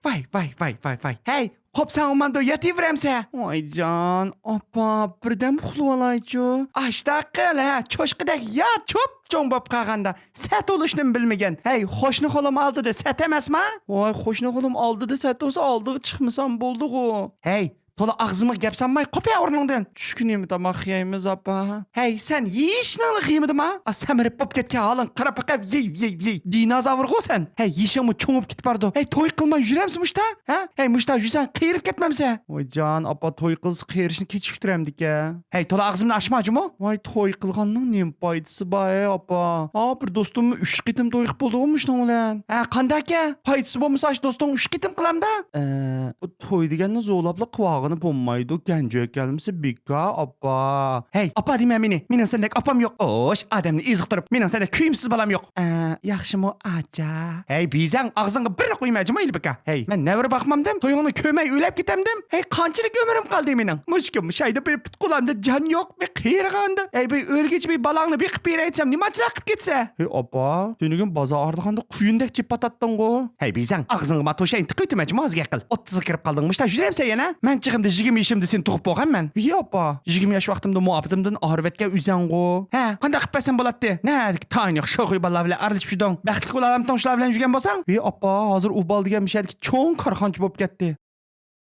Vay. Hey, qopsan umanda yetiveramsa. Oyjon, opa, birdan uxlab olaychu. Ashta qil, cho'shqidak yat, cho'p cho'ng bo'lib qolganda sat olishni bilmagan. Hey, qo'shni qo'lim oldida sat emasmi? Voy, qo'shni qo'lim oldida sat olsa oldiga chiqmasam bo'ldi-ku. Hey, to'la og'zimga gap sanmay qo'pay o'rningdan. Tushkunimi tomoq yeymiz opa. Hey, sen yeyishni yemidimi? Samirib bo'lib ketgan holin qarab qaqab yey. Dinozavr-ku sen. Hey, yeyishimni cho'ngib ketib bordi. Hey, to'y qilmay yuramsiz mushta? Ha? Hey, mushta yursan qiyirib ketmamsa? Voy jon, opa to'y qilsa qiyirishni kechiktiramdik-a. Hey, to'la og'zimni ochmajimi? Voy, to'y qilganning nima foydasi bor, opa? Bir do'stimni 3 qitim to'y qilib bo'ldi-ku mushning bilan. Ha, qanday-a? Foydasi bo'lmasa, do'sting 3 qitim qilamda? Bu to'y deganni zo'labla quvog'ini bo'lmaydi. Ganjo kelmisi bika, opa. Hey, opa dema meni. Mening sendek opam yo'q. Osh, odamni eziktirib, mening sendek kuyimsiz balam yo'q. Yaxshimi, aja? Hey, bizang og'zingga bir qo'ymajimi, bika? Hey, men navra baqmamdim. To'yingni ko'may o'lab ketamdim. Hey, qanchalik ömrüm qoldi mening? Mushkim, shayda bir putqulamda jon yo'q, bir qiyirganda. Hey, bir o'lgich bir balangni bir qilib beraytsam, nima qilib ketsa? Hey, opa, senigin bozorda quyundek chip patatding-ku. Hey, bizang og'zingga ma to'shayni tiqitmajimi, ozga qil. 30 ga kirib qolding. Mushta yurapsan yana? Men chiqimda 20 yoshimda sen tug'ib bo'lganman. Yo, opa, 20 yosh vaqtimda muhabbatimdan og'rivetga uzang-ku. Ha, qanday qilib pasam bo'ladi? Taniq sho'g'y bolalar bilan aralashib yurding. Baxtli bo'lalam to'nglar bilan yurgan bo'lsang? Yo, opa, hozir u bol degan mishadiki cho'ng korxonchi bo'lib ketdi.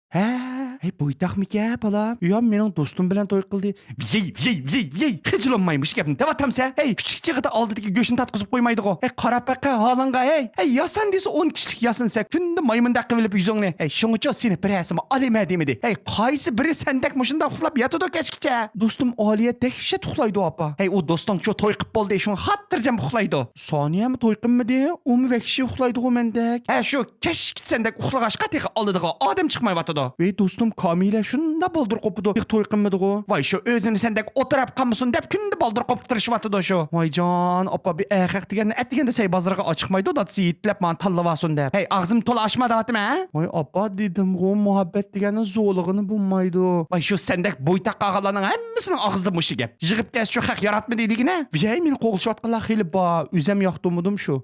Hey, bo'ytaqmika bolam? Yo, mening do'stim bilan to'y qildi. Yey. Hijlanmaymish gapni davatamsa. Hey, kichik chig'ida oldidagi go'shni tatqizib qo'ymaydi-ku. Hey, qarab baqa holingga, hey. Hey, yasan desa 10 kishilik yasansa, kunda maymunda qilib yuzingni. Hey, shuncha seni birasimi olima demidi. Hey, qaysi biri sendek mushunda uxlab yotadi kechgacha? Do'stim Oliya dehshat uxlaydi, opa. Hey, u do'sting shu to'y qilib bo'ldi, shuni xotirjam uxlaydi. Soniyami to'y qilmadi? Umi vahshiy uxlaydi-ku mendek. Hey, shu kechki sendek uxlag'ashqa teqa oldiga odam chiqmayotadi. Ey, do'stim Kamila shunda boldir qopdi. To'y qilmadi-ku. Voy, shu o'zini sendek o'tirib qolmasin deb kunda boldir qoptirishyapti shu. Voy jon, opa bir aqiq deganni atdiganda say bozorga ochiqmaydi, datsi yitlab men tanlavasin deb. Hey, og'zim to'la ochmadi vatmi? Voy, opa dedim-ku, muhabbat deganni zo'lig'ini bo'lmaydi. Voy, shu sendek bo'ytaq og'alarning hammasining og'zida mushi gap. Yig'ib kes shu haq yaratmadi dedigina. Voy, meni qo'g'ilshyotganlar xili bor. O'zim yoqdimidim shu.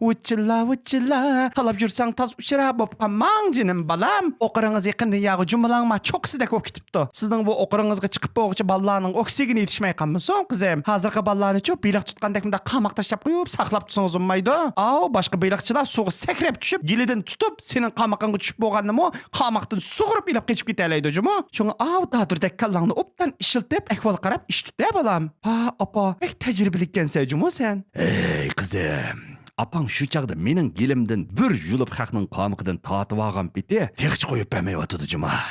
Vuchilla, talab yursang taz uchra bo'p qolmang jinim balam. O'qiringiz yaqinda yog'i jumlalarma cho'qsidek bo'lib ketibdi. Sizning bu o'qiringizga chiqib bo'g'chi bolalarning oksigeni yetishmay qolmasin, qizim. Hozirgi bolalarni cho'p beliq tutgandek bunda qamoq tashlab qo'yib, saqlab tutsangiz bo'lmaydi. Boshqa beliqchilar suvga sakrab tushib, gilidan tutib, sening qamoqingga tushib bo'lganmi, qamoqdan sug'urib ilib qochib ketalaydi, jumi. Shunga dadurdek kallangni obdan ishiltib, ahvol qarab ish tutda bolam. Opa, pek tajribali ekansan, jumi sen. Ey, qizim. Apang shu chaqda mening gilimdan bir yulib haqning qamoqidan tatib olgan biti, teg'ich qo'yib bermayotdi, juma.